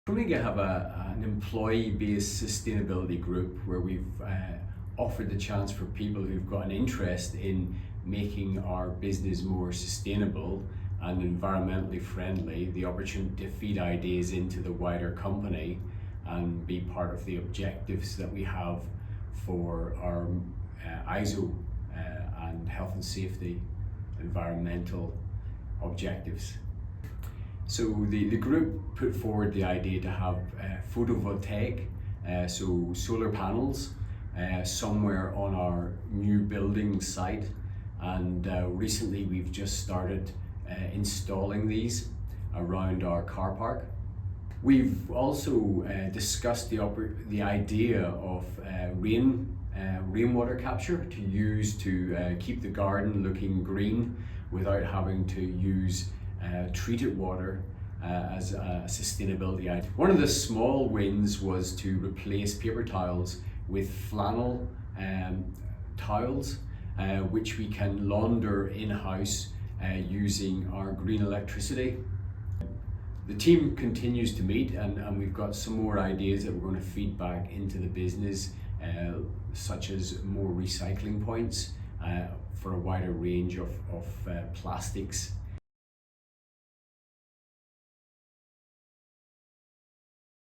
Promega have an employee-based sustainability group where we've offered the chance for people who've got an interest in making our business more sustainable and environmentally friendly the opportunity to feed ideas into the wider company and be part of the objectives that we have for our ISO and health and safety environmental objectives. So the group put forward the idea to have photovoltaic, so solar panels, somewhere on our new building site, and recently we've just started installing these around our car park. We've also discussed the idea of rainwater capture to use to keep the garden looking green without having to use treated water as a sustainability item. One of the small wins was to replace paper towels with flannel towels, which we can launder in-house using our green electricity. The team continues to meet, and we've got some more ideas that we're going to feed back into the business, such as more recycling points for a wider range of plastics